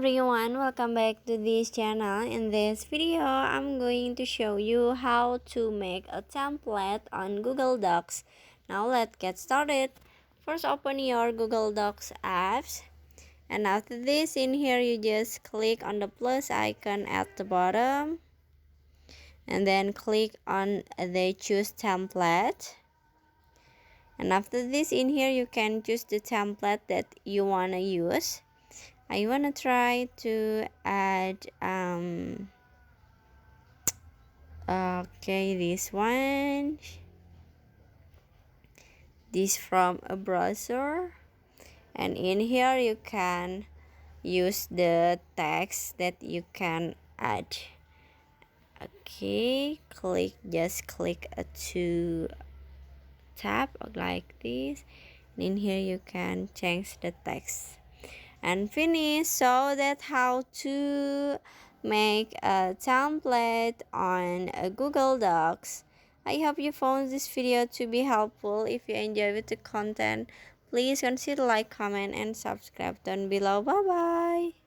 everyone, welcome back to this channel. In this video, I'm going to show you how to make a template on Google Docs. Now let's get started. First, open your Google Docs apps. And after this, in here you just click on the plus icon at the bottom. And then click on the choose template. And after this, in here you can choose the template that you want to use. I wanna try to add this one, this from a browser, and in here you can use the text that you can add. Okay, just click to tab like this, and in here you can change the text and finish. So that's how to make a template on a Google Docs. I hope you found this video to be helpful. If you enjoyed the content, please consider like, comment, and subscribe down below. Bye bye.